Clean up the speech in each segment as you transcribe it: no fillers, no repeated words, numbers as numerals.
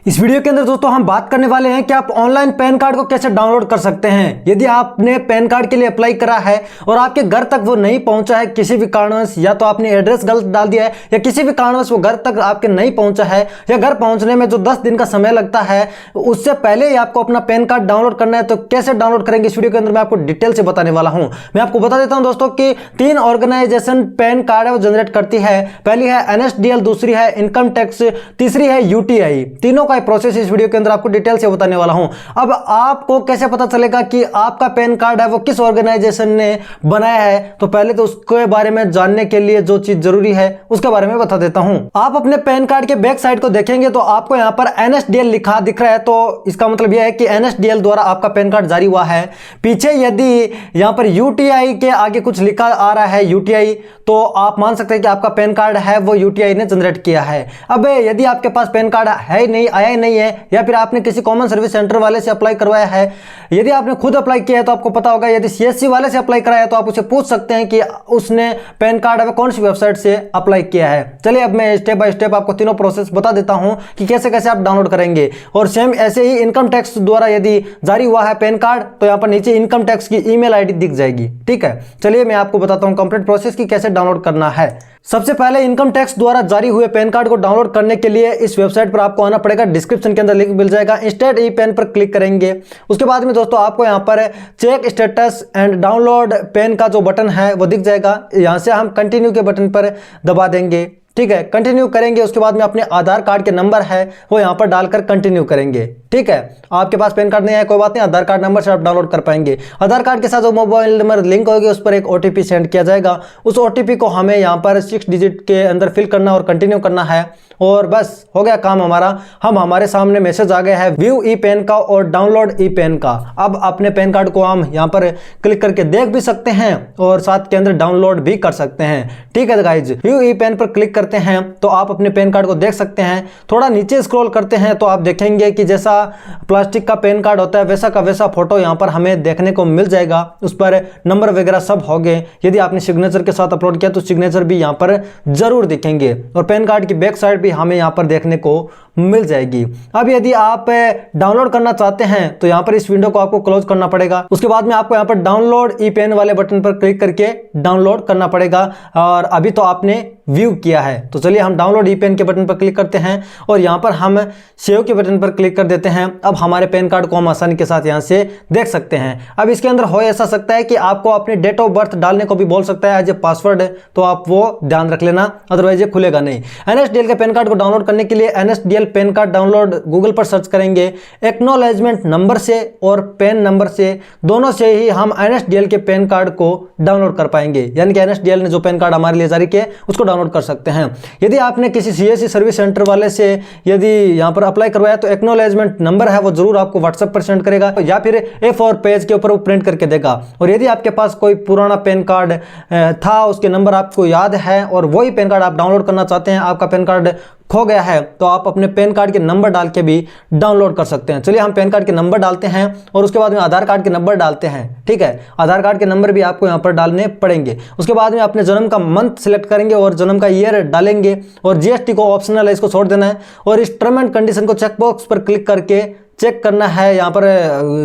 इस वीडियो के अंदर दोस्तों हम बात करने वाले हैं कि आप ऑनलाइन पैन कार्ड को कैसे डाउनलोड कर सकते हैं। यदि आपने पैन कार्ड के लिए अप्लाई करा है और आपके घर तक वो नहीं पहुंचा है किसी भी कारणवश, या तो आपने एड्रेस गलत डाल दिया है या किसी भी कारणवश वो घर तक आपके नहीं पहुंचा है, या घर पहुंचने में जो 10 दिन का समय लगता है उससे पहले ही आपको अपना पैन कार्ड डाउनलोड करना है, तो कैसे डाउनलोड करेंगे इस वीडियो के अंदर मैं आपको डिटेल से बताने वाला हूं। मैं आपको बता देता हूं दोस्तों कि 3 ऑर्गेनाइजेशन पैन कार्ड है वो जनरेट करती है। पहली है NSDL, दूसरी है इनकम टैक्स, तीसरी है UTI। तीनों का प्रोसेस इस वीडियो के अंदर आपको डिटेल से बताने वाला हूं। अब आपको कैसे पता चलेगा कि आपका पैन कार्ड है वो किस ऑर्गेनाइजेशन ने बनाया है, तो पहले तो उसके बारे में जानने के लिए जो चीज जरूरी है उसके बारे में बता देता हूं। आप अपने पैन कार्ड के बैक साइड को देखेंगे तो आपको यहां पर NSDL लिखा दिख रहा है, तो इसका मतलब यह है कि NSDL द्वारा आपका पैन कार्ड जारी हुआ है। पीछे यदि यहां पर UTI के आगे कुछ लिखा आ रहा है UTI, तो आप मान सकते हैं कि आपका पैन कार्ड है वो UTI ने जनरेट किया है। अब यदि आपके पास पैन कार्ड है ही नहीं, आया ही नहीं है, या फिर आपने किसी कॉमन सर्विस सेंटर वाले से अप्लाई करवाया है, यदि आपने खुद अप्लाई किया है तो आपको पता होगा। यदि CSC वाले से अप्लाई कराया है तो आप उसे पूछ सकते हैं कि उसने पैन कार्ड है कौन सी वेबसाइट से अप्लाई किया है। चलिए अब मैं स्टेप बाय स्टेप आपको तीनों प्रोसेस बता देता हूं कि कैसे कैसे आप डाउनलोड करेंगे। और सेम ऐसे ही इनकम टैक्स द्वारा यदि जारी हुआ है पैन कार्ड तो यहां पर नीचे इनकम टैक्स की ईमेल आईडी दिख जाएगी। ठीक है, चलिए मैं आपको बताता हूं कंप्लीट प्रोसेस की कैसे डाउनलोड करना है। सबसे पहले इनकम टैक्स द्वारा जारी हुए पैन कार्ड को डाउनलोड करने के लिए इस वेबसाइट पर आपको आना पड़ेगा। डिस्क्रिप्शन के अंदर लिंक मिल जाएगा। इंस्टेंट ई पेन पर क्लिक करेंगे। उसके बाद में दोस्तों आपको यहां पर check status and download PAN का जो बटन है वो दिख जाएगा। यहां से हम कंटिन्यू के बटन पर दबा देंगे। ठीक है, कंटिन्यू करेंगे। उसके बाद में अपने आधार कार्ड के नंबर है वो यहां पर डालकर कंटिन्यू करेंगे। ठीक है, आपके पास पैन कार्ड नहीं है कोई बात नहीं, आधार कार्ड नंबर से आप डाउनलोड कर पाएंगे। आधार कार्ड के साथ जो मोबाइल नंबर लिंक होगी उस पर एक OTP सेंड किया जाएगा। उस OTP को हमें यहां पर 6 डिजिट के अंदर फिल करना और कंटिन्यू करना है, और बस हो गया काम हमारा। हमारे सामने मैसेज आ गया है व्यू ई पेन का और डाउनलोड ई पेन का। अब अपने पैन कार्ड को हम यहां पर क्लिक करके देख भी सकते हैं और साथ के अंदर डाउनलोड भी कर सकते हैं। ठीक है गाइज, व्यू ई पेन पर क्लिक करते हैं तो आप अपने पैन कार्ड को देख सकते हैं। थोड़ा नीचे स्क्रॉल करते हैं तो आप देखेंगे कि जैसा प्लास्टिक का पैन कार्ड होता है वैसा का वैसा फोटो यहां पर हमें देखने को मिल जाएगा। उस पर नंबर वगैरह सब हो गए। यदि आपने सिग्नेचर के साथ अपलोड किया तो सिग्नेचर भी यहां पर जरूर दिखेंगे, और पैन कार्ड की बैक साइड भी हमें यहां पर देखने को मिल जाएगी। अब यदि आप डाउनलोड करना चाहते हैं तो यहां पर इस विंडो को आपको क्लोज करना पड़ेगा। उसके बाद में आपको यहां पर डाउनलोड ई पेन वाले बटन पर क्लिक करके डाउनलोड करना पड़ेगा, और अभी तो आपने व्यू किया है। तो चलिए हम डाउनलोड ई पेन के बटन पर क्लिक करते हैं और यहां पर हम सेव के बटन पर क्लिक कर देते हैं। अब हमारे पैन कार्ड को हम आसानी के साथ यहां से देख सकते हैं। अब इसके अंदर हो ऐसा सकता है कि आपको अपने डेट ऑफ बर्थ डालने को भी बोल सकता है एज ए पासवर्ड, तो आप वो ध्यान रख लेना, अदरवाइज ये खुलेगा नहीं। NSDL के पैन कार्ड को डाउनलोड करने के लिए NSDL pan card download Google पर सर्च करेंगे। एक्नॉलेजमेंट नंबर से और पैन नंबर से, दोनों से ही हम NSDL के पैन कार्ड को डाउनलोड कर पाएंगे। यानी कि NSDL ने जो पैन कार्ड हमारे लिए जारी किया उसको डाउनलोड कर सकते हैं। यदि आपने किसी CSC सर्विस सेंटर वाले से यदि यहां पर अप्लाई करवाया तो एक्नॉलेजमेंट नंबर है वो जरूर आपको WhatsApp पर सेंड करेगा, या फिर A4 पेज के ऊपर वो प्रिंट करके देगा। और यदि आपके पास कोई पुराना पैन कार्ड था, उसके नंबर आपको याद है और वही पैन कार्ड आप डाउनलोड करना चाहते हैं, आपका पैन कार्ड खो गया है, तो आप अपने पैन कार्ड के नंबर डाल के भी डाउनलोड कर सकते हैं। चलिए हम पैन कार्ड के नंबर डालते हैं और उसके बाद में आधार कार्ड के नंबर डालते हैं। ठीक है, आधार कार्ड के नंबर भी आपको यहाँ पर डालने पड़ेंगे। उसके बाद में अपने जन्म का मंथ सिलेक्ट करेंगे और जन्म का ईयर डालेंगे, और GST को ऑप्शनल है, इसको छोड़ देना है। और इस टर्म एंड कंडीशन को चेकबॉक्स पर क्लिक करके चेक करना है, यहाँ पर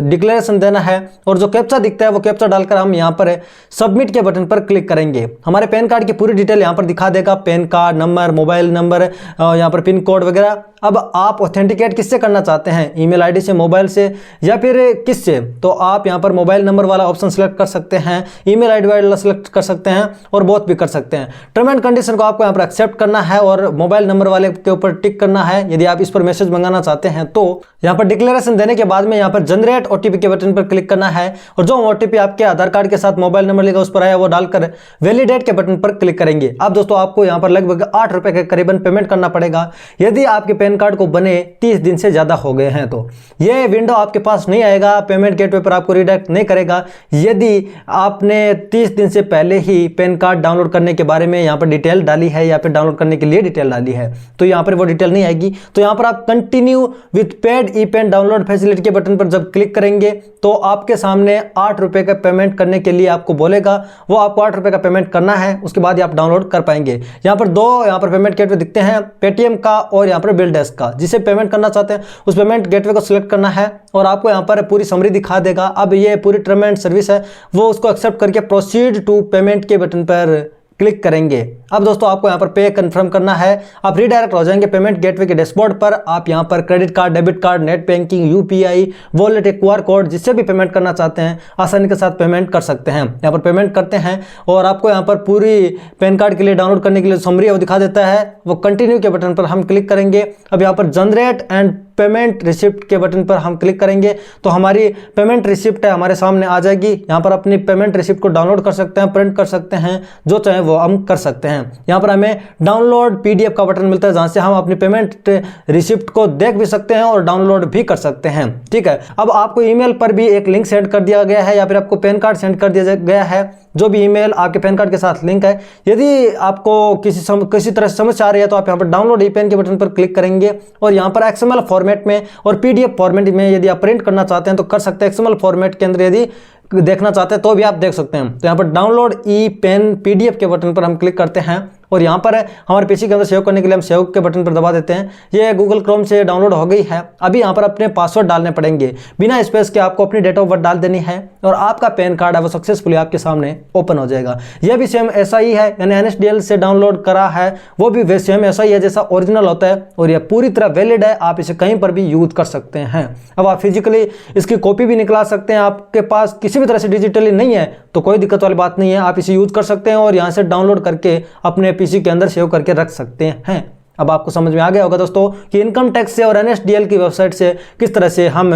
डिक्लेरेशन देना है, और जो कैप्चा दिखता है वो कैप्चा डालकर हम यहाँ पर सबमिट के बटन पर क्लिक करेंगे। हमारे पैन कार्ड की पूरी डिटेल यहाँ पर दिखा देगा, pan card number, mobile number, यहाँ पर पिन कोड वगैरह। अब आप ऑथेंटिकेट किससे करना चाहते हैं, ईमेल आईडी से, मोबाइल से, या फिर किससे, तो आप यहाँ पर मोबाइल नंबर वाला ऑप्शन सेलेक्ट कर सकते हैं, ईमेल आईडी वाला सेलेक्ट कर सकते हैं, और बोथ भी कर सकते हैं। टर्म एंड कंडीशन को आपको यहाँ पर एक्सेप्ट करना है और मोबाइल नंबर वाले के ऊपर टिक करना है यदि आप इस पर मैसेज मंगाना चाहते हैं। तो यहाँ पर डिक्लेरेशन देने के बाद में यहाँ पर जनरेट OTP के बटन पर क्लिक करना है, और जो OTP आपके आधार कार्ड के साथ मोबाइल नंबर लेगा उस पर आया वो डालकर वैलिडेट के बटन पर क्लिक करेंगे। अब दोस्तों आपको यहाँ पर लगभग 8 रुपए के करीबन पेमेंट करना पड़ेगा यदि आपके पैन कार्ड को बने 30 दिन से ज्यादा हो गए हैं। तो ये विंडो आपके पास नहीं आएगा, पेमेंट गेटवे पर आपको रिडायरेक्ट नहीं करेगा। यदि आपने 30 दिन से पहले ही पैन कार्ड डाउनलोड करने के बारे में यहाँ पर डिटेल डाली है या फिर डाउनलोड करने के लिए डिटेल डाली है, तो यहाँ पर वो डिटेल नहीं आएगी। तो यहाँ पर आप continue with paid e PAN download facility के बटन पर जब क्लिक करेंगे तो आपके सामने 8 रुपये का पेमेंट करने के लिए आपको बोलेगा। वो आपको 8 रुपये का पेमेंट करना है, उसके बाद ही आप डाउनलोड कर पाएंगे। यहाँ पर दो पेमेंट गेटवे दिखते हैं, पेटीएम का और यहाँ पर बिलडेस्क का। जिसे पेमेंट करना चाहते हैं उस पेमेंट गेटवे को सिलेक्ट करना है और आपको यहाँ पर पूरी समरी दिखा देगा। अब ये पूरी टर्म एंड सर्विस है, वो उसको एक्सेप्ट करके प्रोसीड टू पेमेंट के बटन पर क्लिक करेंगे। अब दोस्तों आपको यहाँ पर पे कंफर्म करना है। आप रीडायरेक्ट हो जाएंगे पेमेंट गेटवे के डैशबोर्ड पर। आप यहाँ पर credit card, debit card, net banking, UPI, wallet, QR code, जिससे भी पेमेंट करना चाहते हैं आसानी के साथ पेमेंट कर सकते हैं। यहाँ पर पेमेंट करते हैं और आपको यहाँ पर पूरी पैन कार्ड के लिए डाउनलोड करने के लिए समरी वो दिखा देता है। वो कंटिन्यू के बटन पर हम क्लिक करेंगे। अब यहाँ पर जनरेट एंड पेमेंट रिसिप्ट के बटन पर हम क्लिक करेंगे तो हमारी पेमेंट रिसिप्ट है हमारे सामने आ जाएगी। यहाँ पर अपनी पेमेंट रिसिप्ट को डाउनलोड कर सकते हैं, प्रिंट कर सकते हैं, जो चाहे वो हम कर सकते हैं। यहाँ पर हमें डाउनलोड PDF का बटन मिलता है, जहाँ से हम अपनी पेमेंट रिसिप्ट को देख भी सकते हैं और डाउनलोड भी कर सकते हैं। ठीक है, अब आपको ईमेल पर भी एक लिंक सेंड कर दिया गया है या फिर आपको पैन कार्ड सेंड कर दिया गया है। जो भी ईमेल आपके पैन कार्ड के साथ लिंक है, यदि आपको किसी तरह से समस्या आ रही है तो आप यहाँ पर डाउनलोड ई-पेन के बटन पर क्लिक करेंगे और यहाँ पर XML फॉर्मेट में और PDF फॉर्मेट में यदि आप प्रिंट करना चाहते हैं तो कर सकते हैं। XML फॉर्मेट के अंदर यदि देखना चाहते हैं तो भी आप देख सकते हैं। तो यहाँ पर डाउनलोड ई-पेन PDF के बटन पर हम क्लिक करते हैं और यहाँ पर हमारे पीसी के अंदर सेव करने के लिए हम सेव के बटन पर दबा देते हैं। ये गूगल क्रोम से डाउनलोड हो गई है। अभी यहाँ पर अपने पासवर्ड डालने पड़ेंगे, बिना स्पेस के आपको अपनी डेट ऑफ बर्थ डाल देनी है और आपका पैन कार्ड है वो सक्सेसफुली आपके सामने ओपन हो जाएगा। यह भी सेम ऐसा ही है, यानी NSDL से डाउनलोड करा है वो भी सेम ऐसा ही है जैसा ओरिजिनल होता है और यह पूरी तरह वैलिड है। आप इसे कहीं पर भी यूज कर सकते हैं। अब आप फिजिकली इसकी कॉपी भी निकला सकते हैं, आपके पास किसी भी तरह से डिजिटली नहीं है तो कोई दिक्कत वाली बात नहीं है, आप इसे यूज कर सकते हैं और यहाँ से डाउनलोड करके अपने पीसी के अंदर सेव करके रख सकते हैं। अब आपको समझ में आ गया होगा दोस्तों कि इनकम टैक्स से और NSDL की वेबसाइट से किस तरह से हम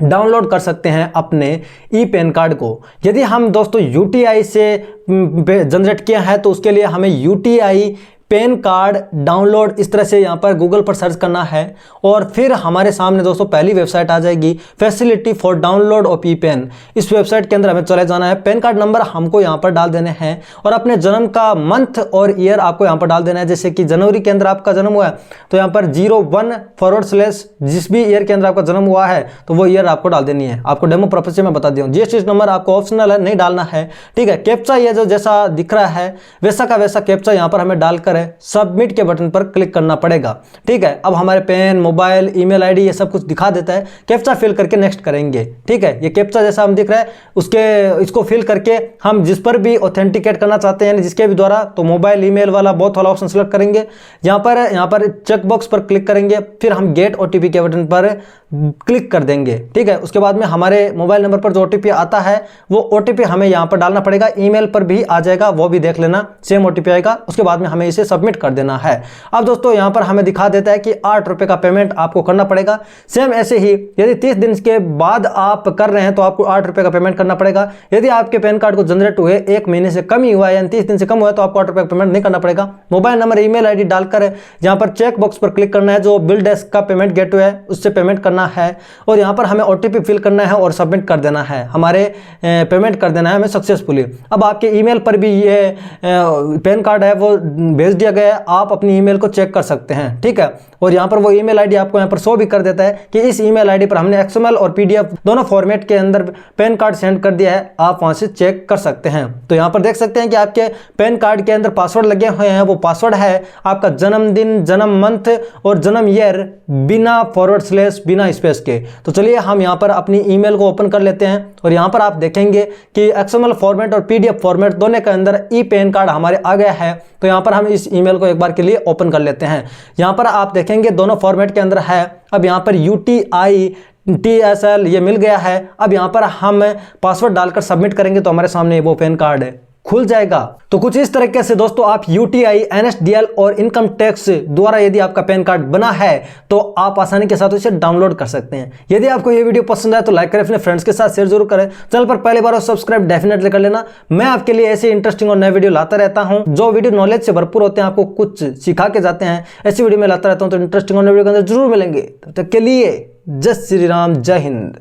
डाउनलोड कर सकते हैं अपने ई-पेन कार्ड को। यदि हम दोस्तों UTI से जनरेट किया है तो उसके लिए हमें UTI पैन कार्ड डाउनलोड इस तरह से यहाँ पर गूगल पर सर्च करना है और फिर हमारे सामने दोस्तों पहली वेबसाइट आ जाएगी, फैसिलिटी फॉर डाउनलोड ऑफ ई-पेन। इस वेबसाइट के अंदर हमें चले जाना है। पैन कार्ड नंबर हमको यहाँ पर डाल देने हैं और अपने जन्म का मंथ और ईयर आपको यहाँ पर डाल देना है। जैसे कि जनवरी के अंदर आपका जन्म हुआ है तो यहाँ पर 01/ जिस भी ईयर के अंदर आपका जन्म हुआ है तो वो ईयर आपको डाल देनी है। आपको डेमो पर्पज से मैं बता दूँ। GST नंबर आपको ऑप्शनल है, नहीं डालना है। ठीक है, कैप्चा ये जो जैसा दिख रहा है वैसा का वैसा कैप्चा यहाँ पर हमें डालकर सबमिट के बटन पर क्लिक करना पड़ेगा। ठीक है, अब हमारे पेन, मोबाइल, ईमेल आईडी ये सब कुछ दिखा देता है। कैप्चा फिल करके नेक्स्ट करेंगे। ठीक है, ये कैप्चा जैसा हम दिख रहा है इसको फिल करके हम जिस पर भी ऑथेंटिकेट करना चाहते हैं, यानी जिसके भी द्वारा, तो मोबाइल, ईमेल वाला बोथ वाला ऑप्शन सेलेक्ट करेंगे। यहाँ पर चेक बॉक्स पर क्लिक करेंगे, फिर हम गेट OTP के बटन पर क्लिक कर देंगे। ठीक है, उसके बाद में हमारे मोबाइल नंबर पर जो OTP आता है वो OTP हमें यहाँ पर डालना पड़ेगा। ईमेल पर भी आ जाएगा, वो भी देख लेना, सेम OTP आएगा। उसके बाद में हमें इसे सबमिट कर देना है। अब दोस्तों यहाँ पर हमें दिखा देता है कि 8 रुपए का पेमेंट आपको करना पड़ेगा। सेम ऐसे ही यदि 30 दिन के बाद आप कर रहे हैं तो आपको 8 रुपए का पेमेंट करना पड़ेगा। यदि आपके पैन कार्ड को जनरेट हुए 1 महीने से कम ही हुआ है, यानी 30 दिन से कम हुआ है, तो आपको 8 रुपए का पेमेंट नहीं करना पड़ेगा। मोबाइल नंबर, ईमेल आईडी डालकर यहाँ पर चेक बॉक्स पर क्लिक करना है, जो बिल डेस्क का पेमेंट गेटवे है उससे पेमेंट करना है और यहाँ पर हमें OTP फिल करना है और सबमिट कर देना है। हमारे पेमेंट कर देना है हमें सक्सेसफुली। अब आपके ईमेल पर भी ये पैन कार्ड है वो भेज दिया गया है, आप अपनी ईमेल को चेक कर सकते हैं। ठीक है, और यहाँ पर वो ईमेल आईडी आपको यहाँ पर शो भी कर देता है कि इस ईमेल आईडी पर हमने XML और PDF दोनों फॉर्मेट के अंदर पैन कार्ड सेंड कर दिया है। आप वहाँ से चेक कर सकते हैं। तो यहाँ पर देख सकते हैं कि आपके पैन कार्ड के अंदर पासवर्ड लगे हुए हैं। वो पासवर्ड है आपका जन्मदिन, जन्म मंथ और जन्म ईयर, बिना / बिना स्पेस के। तो चलिए हम यहाँ पर अपनी ईमेल को ओपन कर लेते हैं और यहाँ पर आप देखेंगे कि XML फॉर्मेट और PDF फॉर्मेट दोनों के अंदर ई-पेन कार्ड हमारे आ गया है। तो यहाँ पर हम इस ईमेल को एक बार के लिए ओपन कर लेते हैं। यहाँ पर आप देखेंगे दोनों फॉर्मेट के अंदर है। अब यहाँ पर UTI TSL ये मिल गया है। अब यहाँ पर हम पासवर्ड डालकर सबमिट करेंगे तो हमारे सामने वो पैन कार्ड खुल जाएगा। तो कुछ इस तरीके से दोस्तों आप UTI, NSDL और इनकम टैक्स द्वारा यदि आपका पैन कार्ड बना है तो आप आसानी के साथ इसे डाउनलोड कर सकते हैं। यदि आपको ये वीडियो पसंद आए तो लाइक करें, अपने फ्रेंड्स के साथ शेयर जरूर करें। चैनल पर पहली बार हो सब्सक्राइब डेफिनेटली कर लेना। मैं आपके लिए ऐसे इंटरेस्टिंग और नए वीडियो लाता रहता हूं जो वीडियो नॉलेज से भरपूर होते हैं, आपको कुछ सिखा के जाते हैं। ऐसी वीडियो में लाता रहता हूँ, तो इंटरेस्टिंग और नए वीडियो के अंदर जरूर मिलेंगे। तब तक के लिए जय श्री राम, जय हिंद।